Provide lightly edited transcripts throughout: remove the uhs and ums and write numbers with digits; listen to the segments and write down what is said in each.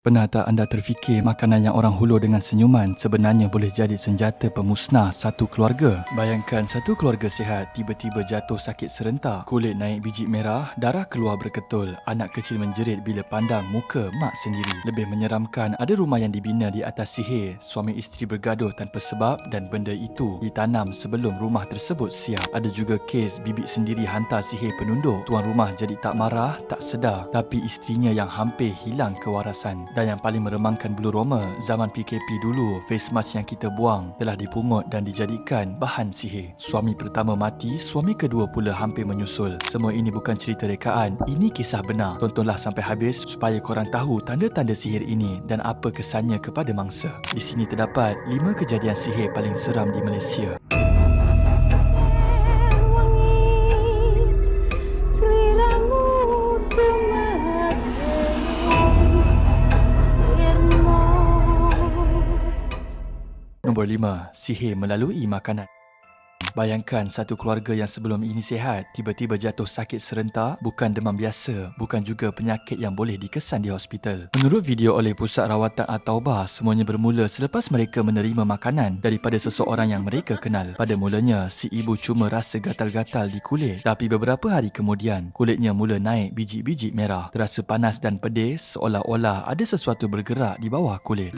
Pernah tak anda terfikir makanan yang orang hulur dengan senyuman sebenarnya boleh jadi senjata pemusnah satu keluarga? Bayangkan satu keluarga sihat tiba-tiba jatuh sakit serentak, kulit naik biji merah, darah keluar berketul, anak kecil menjerit bila pandang muka mak sendiri. Lebih menyeramkan, ada rumah yang dibina di atas sihir, suami isteri bergaduh tanpa sebab dan benda itu ditanam sebelum rumah tersebut siap. Ada juga kes bibik sendiri hantar sihir penunduk, tuan rumah jadi tak marah, tak sedar, tapi isterinya yang hampir hilang kewarasan. Dan yang paling meremangkan bulu roma, zaman PKP dulu, face mask yang kita buang telah dipungut dan dijadikan bahan sihir. Suami pertama mati, suami kedua pula hampir menyusul. Semua ini bukan cerita rekaan, ini kisah benar. Tontonlah sampai habis supaya korang tahu tanda-tanda sihir ini dan apa kesannya kepada mangsa. Di sini terdapat 5 kejadian sihir paling seram di Malaysia. Nombor 5. Sihir melalui makanan. Bayangkan satu keluarga yang sebelum ini sihat, tiba-tiba jatuh sakit serentak, bukan demam biasa, bukan juga penyakit yang boleh dikesan di hospital. Menurut video oleh Pusat Rawatan At-Taubah, semuanya bermula selepas mereka menerima makanan daripada seseorang yang mereka kenal. Pada mulanya, si ibu cuma rasa gatal-gatal di kulit, tapi beberapa hari kemudian, kulitnya mula naik biji-biji merah, terasa panas dan pedih, seolah-olah ada sesuatu bergerak di bawah kulit.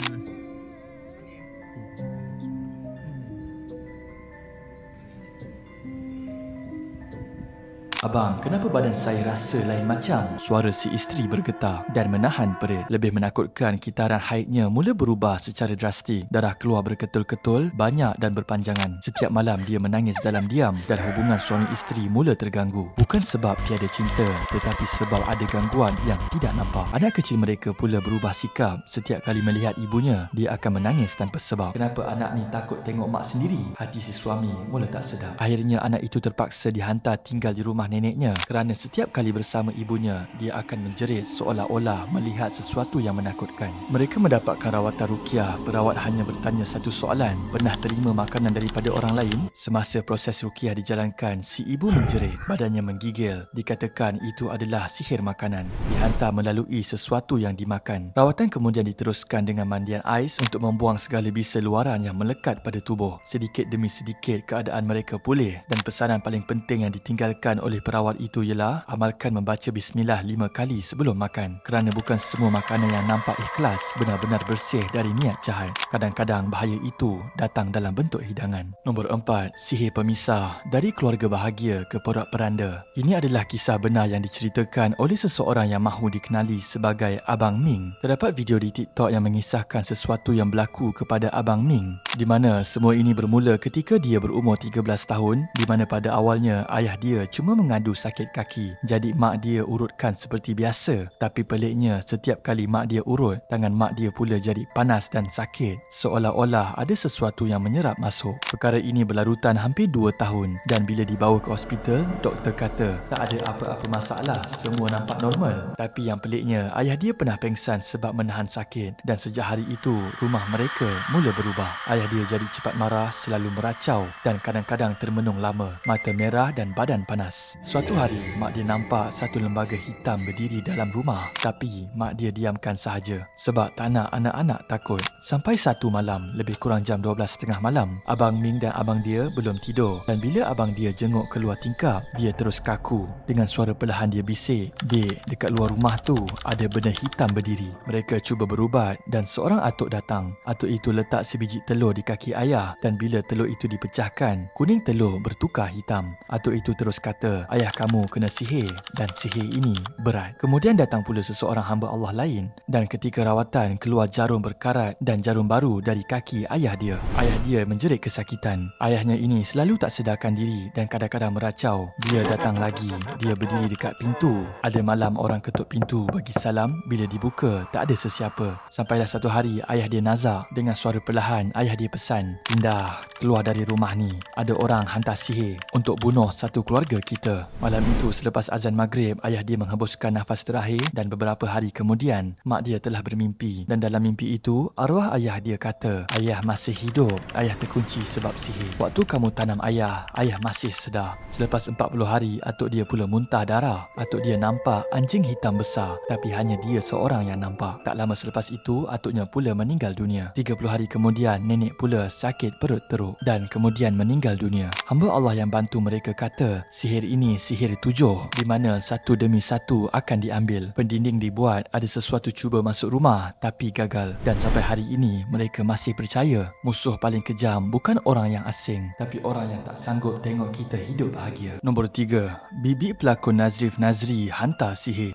"Abang, kenapa badan saya rasa lain macam?" Suara si isteri bergetar dan menahan perit. Lebih menakutkan, kitaran haidnya mula berubah secara drastik. Darah keluar berketul-ketul, banyak dan berpanjangan. Setiap malam dia menangis dalam diam dan hubungan suami isteri mula terganggu. Bukan sebab tiada cinta, tetapi sebab ada gangguan yang tidak nampak. Anak kecil mereka pula berubah sikap. Setiap kali melihat ibunya, dia akan menangis tanpa sebab. Kenapa anak ni takut tengok mak sendiri? Hati si suami mula tak sedap. Akhirnya anak itu terpaksa dihantar tinggal di rumah neneknya kerana setiap kali bersama ibunya, dia akan menjerit seolah-olah melihat sesuatu yang menakutkan. Mereka mendapatkan rawatan ruqyah. Perawat hanya bertanya satu soalan, "Pernah terima makanan daripada orang lain?" Semasa proses ruqyah dijalankan, si ibu menjerit, badannya menggigil. Dikatakan itu adalah sihir makanan, dihantar melalui sesuatu yang dimakan. Rawatan kemudian diteruskan dengan mandian ais untuk membuang segala bisa luaran yang melekat pada tubuh. Sedikit demi sedikit keadaan mereka pulih, dan pesanan paling penting yang ditinggalkan oleh perawat itu ialah amalkan membaca bismillah 5 kali sebelum makan, kerana bukan semua makanan yang nampak ikhlas benar-benar bersih dari niat jahat. Kadang-kadang bahaya itu datang dalam bentuk hidangan. Nombor 4. Sihir pemisah, dari keluarga bahagia ke porak-peranda. Ini adalah kisah benar yang diceritakan oleh seseorang yang mahu dikenali sebagai Abang Ming. Terdapat video di TikTok yang mengisahkan sesuatu yang berlaku kepada Abang Ming, di mana semua ini bermula ketika dia berumur 13 tahun, di mana pada awalnya ayah dia cuma mengadu sakit kaki. Jadi mak dia urutkan seperti biasa. Tapi peliknya, setiap kali mak dia urut, tangan mak dia pula jadi panas dan sakit, seolah-olah ada sesuatu yang menyerap masuk. Perkara ini berlarutan hampir 2 tahun, dan bila dibawa ke hospital, doktor kata tak ada apa-apa masalah, semua nampak normal. Tapi yang peliknya, ayah dia pernah pengsan sebab menahan sakit, dan sejak hari itu rumah mereka mula berubah. Ayah dia jadi cepat marah, selalu meracau, dan kadang-kadang termenung lama, mata merah dan badan panas. Suatu hari, mak dia nampak satu lembaga hitam berdiri dalam rumah, tapi mak dia diamkan sahaja sebab tak nak anak-anak takut. Sampai satu malam, lebih kurang jam 12.30 malam, Abang Ming dan abang dia belum tidur, dan bila abang dia jenguk keluar tingkap, dia terus kaku. Dengan suara perlahan dia bisik, "Dek, dekat luar rumah tu ada benda hitam berdiri." Mereka cuba berubat dan seorang atuk datang. Atuk itu letak sebiji telur di kaki ayah, dan bila telur itu dipecahkan, kuning telur bertukar hitam. Atuk itu terus kata, "Ayah kamu kena sihir, dan sihir ini berat." Kemudian datang pula seseorang hamba Allah lain, dan ketika rawatan keluar jarum berkarat dan jarum baru dari kaki ayah dia. Ayah dia menjerit kesakitan. Ayahnya ini selalu tak sedarkan diri dan kadang-kadang meracau. Dia datang lagi, dia berdiri dekat pintu. Ada malam orang ketuk pintu bagi salam, bila dibuka tak ada sesiapa. Sampailah satu hari ayah dia nazak. Dengan suara perlahan ayah dia pesan, "Pindah, keluar dari rumah ni. Ada orang hantar sihir untuk bunuh satu keluarga kita." Malam itu selepas azan maghrib, ayah dia menghembuskan nafas terakhir dan beberapa hari kemudian, mak dia telah bermimpi. Dan dalam mimpi itu, arwah ayah dia kata, "Ayah masih hidup. Ayah terkunci sebab sihir. Waktu kamu tanam ayah masih sedar." Selepas 40 hari, atuk dia pula muntah darah. Atuk dia nampak anjing hitam besar, tapi hanya dia seorang yang nampak. Tak lama selepas itu, atuknya pula meninggal dunia. 30 hari kemudian, nenek pula sakit perut teruk dan kemudian meninggal dunia. Hamba Allah yang bantu mereka kata, sihir ini sihir 7, di mana satu demi satu akan diambil. Pendinding dibuat, ada sesuatu cuba masuk rumah tapi gagal. Dan sampai hari ini, mereka masih percaya musuh paling kejam bukan orang yang asing, tapi orang yang tak sanggup tengok kita hidup bahagia. Nombor 3, bibi pelakon Nazrif Nazri hantar sihir.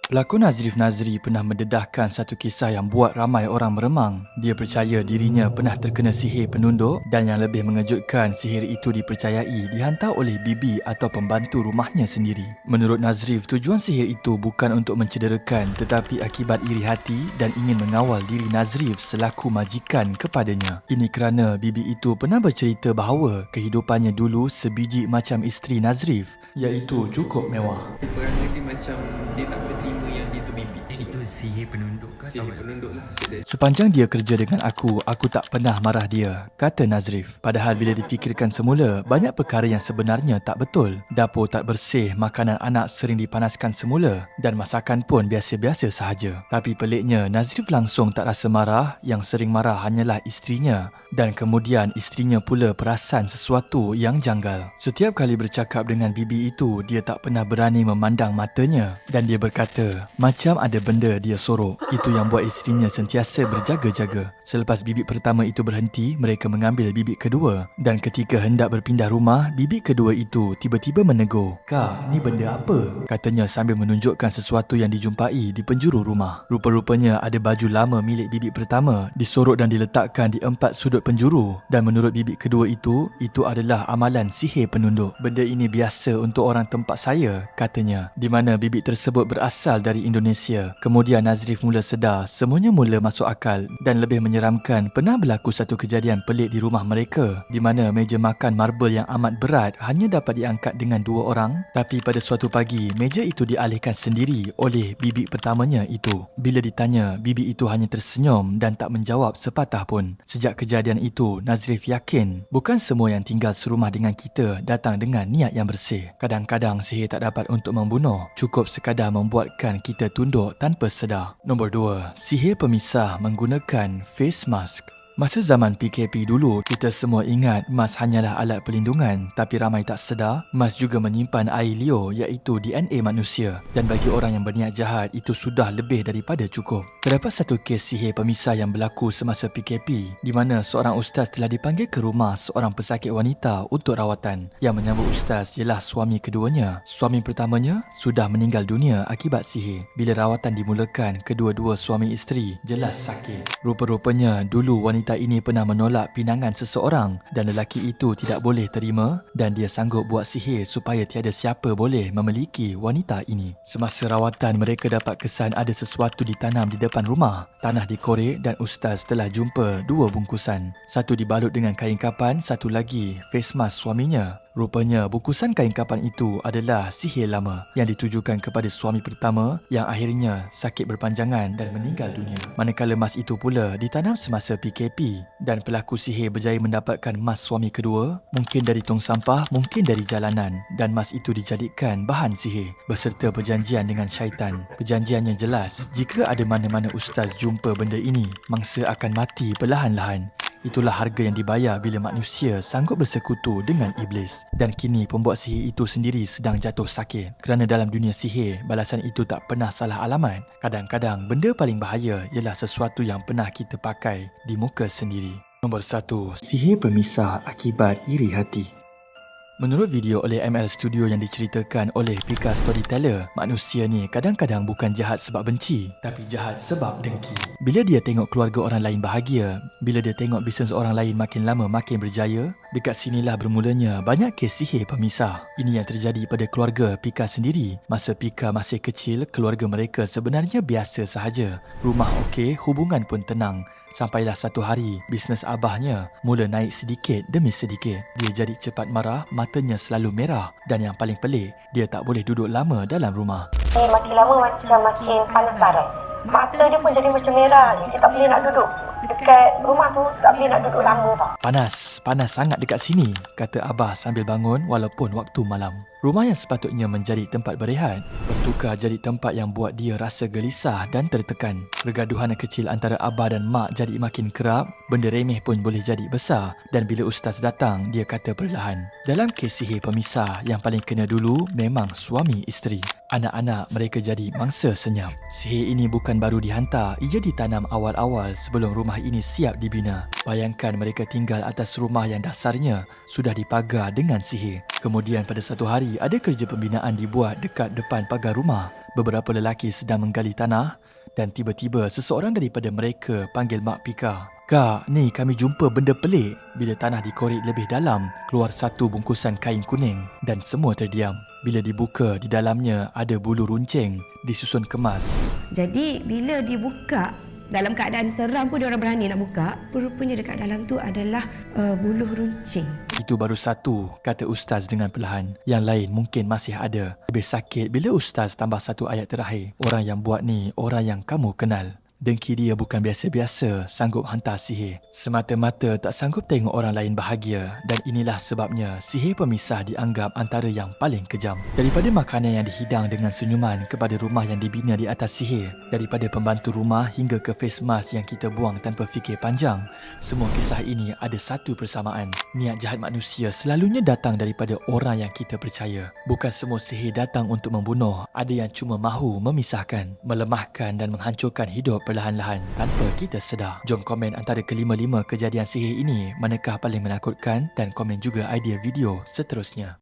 Pelakon Nazrif Nazri pernah mendedahkan satu kisah yang buat ramai orang meremang. Dia percaya dirinya pernah terkena sihir penunduk dan yang lebih mengejutkan, sihir itu dipercayai dihantar oleh bibi atau pembantu rumahnya sendiri. Menurut Nazrif, tujuan sihir itu bukan untuk mencederakan tetapi akibat iri hati dan ingin mengawal diri Nazrif selaku majikan kepadanya. Ini kerana bibi itu pernah bercerita bahawa kehidupannya dulu sebiji macam isteri Nazrif, iaitu cukup mewah. Perangai dia macam dia tak boleh terima yang dia tu bibi. Itu sihir penunduk ke? Sihir penunduk lah. Sepanjang dia kerja dengan aku tak pernah marah dia, kata Nazrif. Padahal bila difikirkan semula, banyak perkara yang sebenarnya tak betul. Dapur tak bersih, makanan anak sering dipanaskan semula dan masakan pun biasa-biasa sahaja. Tapi peliknya, Nazrif langsung tak rasa marah, yang sering marah hanyalah isterinya. Dan kemudian isterinya pula perasan sesuatu yang janggal. Setiap kali bercakap dengan bibi itu, dia tak pernah berani memandang matanya. Dan dia berkata, macam ada benda dia sorok. Itu yang buat isterinya sentiasa berjaga-jaga. Selepas bibik pertama itu berhenti, mereka mengambil bibik kedua. Dan ketika hendak berpindah rumah, bibik kedua itu tiba-tiba menegur, "Kak, ni benda apa?" katanya sambil menunjukkan sesuatu yang dijumpai di penjuru rumah. Rupa-rupanya ada baju lama milik bibik pertama disorok dan diletakkan di 4 sudut penjuru. Dan menurut bibik kedua itu adalah amalan sihir penunduk. "Benda ini biasa untuk orang tempat saya," katanya, di mana bibik tersebut berasal dari Indonesia. Kemudian Nazrif mula sedar semuanya mula masuk akal dan lebih menyeramkan. Pernah berlaku satu kejadian pelik di rumah mereka, di mana meja makan marble yang amat berat hanya dapat diangkat dengan 2 orang. Tapi pada suatu pagi, meja itu dialihkan sendiri oleh bibik pertamanya itu. Bila ditanya, bibik itu hanya tersenyum dan tak menjawab sepatah pun. Sejak kejadian itu, Nazrif yakin bukan semua yang tinggal serumah dengan kita datang dengan niat yang bersih. Kadang-kadang sihir tak dapat untuk membunuh, cukup sekadar membuatkan kita tunduk tanpa sedar. Nombor 2, sihir pemisah menggunakan face mask. Masa zaman PKP dulu, kita semua ingat mas hanyalah alat perlindungan, tapi ramai tak sedar, mas juga menyimpan air liur iaitu DNA manusia. Dan bagi orang yang berniat jahat, itu sudah lebih daripada cukup. Terdapat satu kes sihir pemisah yang berlaku semasa PKP, di mana seorang ustaz telah dipanggil ke rumah seorang pesakit wanita untuk rawatan. Yang menyambut ustaz ialah suami keduanya. Suami pertamanya sudah meninggal dunia akibat sihir. Bila rawatan dimulakan, kedua-dua suami isteri jelas sakit. Rupa-rupanya dulu wanita ini pernah menolak pinangan seseorang dan lelaki itu tidak boleh terima dan dia sanggup buat sihir supaya tiada siapa boleh memiliki wanita ini. Semasa rawatan, mereka dapat kesan ada sesuatu ditanam di depan rumah. Tanah dikorek dan ustaz telah jumpa 2 bungkusan. Satu dibalut dengan kain kapan, satu lagi face mask suaminya. Rupanya bungkusan kain kapan itu adalah sihir lama yang ditujukan kepada suami pertama yang akhirnya sakit berpanjangan dan meninggal dunia. Manakala mas itu pula ditanam semasa PKP dan pelaku sihir berjaya mendapatkan mas suami kedua, mungkin dari tong sampah, mungkin dari jalanan, dan mas itu dijadikan bahan sihir beserta perjanjian dengan syaitan. Perjanjiannya jelas, jika ada mana-mana ustaz jumpa benda ini, mangsa akan mati perlahan-lahan. Itulah harga yang dibayar bila manusia sanggup bersekutu dengan iblis. Dan kini pembuat sihir itu sendiri sedang jatuh sakit. Kerana dalam dunia sihir, balasan itu tak pernah salah alamat. Kadang-kadang benda paling bahaya ialah sesuatu yang pernah kita pakai di muka sendiri. Nombor 1, sihir pemisah akibat iri hati. Menurut video oleh ML Studio yang diceritakan oleh Pika Storyteller, manusia ni kadang-kadang bukan jahat sebab benci, tapi jahat sebab dengki. Bila dia tengok keluarga orang lain bahagia, bila dia tengok bisnes orang lain makin lama makin berjaya, Dekat sinilah bermulanya banyak kes sihir pemisah. Ini yang terjadi pada keluarga Pika sendiri. Masa Pika masih kecil, keluarga mereka sebenarnya biasa sahaja. Rumah okey, hubungan pun tenang. Sampailah satu hari, bisnes abahnya mula naik sedikit demi sedikit. Dia jadi cepat marah, matanya selalu merah. Dan yang paling pelik, dia tak boleh duduk lama dalam rumah. Makin lama macam makin panas barat. Mata dia pun jadi macam merah. Dia tak boleh nak duduk dekat rumah tu, tak boleh nak duduk lama tau. Panas sangat dekat sini, kata abah sambil bangun walaupun waktu malam. Rumah yang sepatutnya menjadi tempat berehat, bertukar jadi tempat yang buat dia rasa gelisah dan tertekan. Pergaduhan kecil antara abah dan mak jadi makin kerap, benda remeh pun boleh jadi besar dan bila ustaz datang, dia kata perlahan. Dalam kes sihir pemisah, yang paling kena dulu memang suami isteri. Anak-anak mereka jadi mangsa senyap. Sihir ini bukan baru dihantar, ia ditanam awal-awal sebelum rumah ini siap dibina. Bayangkan mereka tinggal atas rumah yang dasarnya sudah dipagar dengan sihir. Kemudian pada satu hari, ada kerja pembinaan dibuat dekat depan pagar rumah. Beberapa lelaki sedang menggali tanah dan tiba-tiba seseorang daripada mereka panggil Mak Pika. Kak, ni kami jumpa benda pelik. Bila tanah dikorek lebih dalam, keluar satu bungkusan kain kuning dan semua terdiam. Bila dibuka, di dalamnya ada bulu runcing disusun kemas. Jadi bila dibuka, dalam keadaan seram pun dia orang berani nak buka. Rupanya dekat dalam tu adalah buluh runcing. Itu baru satu, kata ustaz dengan perlahan. Yang lain mungkin masih ada. Lebih sakit bila ustaz tambah satu ayat terakhir. Orang yang buat ni, orang yang kamu kenal. Dengki dia bukan biasa-biasa sanggup hantar sihir. Semata-mata tak sanggup tengok orang lain bahagia. Dan inilah sebabnya sihir pemisah dianggap antara yang paling kejam. Daripada makanan yang dihidang dengan senyuman kepada rumah yang dibina di atas sihir, daripada pembantu rumah hingga ke face mask yang kita buang tanpa fikir panjang, semua kisah ini ada satu persamaan. Niat jahat manusia selalunya datang daripada orang yang kita percaya. Bukan semua sihir datang untuk membunuh, ada yang cuma mahu memisahkan, melemahkan dan menghancurkan hidup perlahan-lahan tanpa kita sedar. Jom komen antara kelima-lima kejadian sihir ini manakah paling menakutkan dan komen juga idea video seterusnya.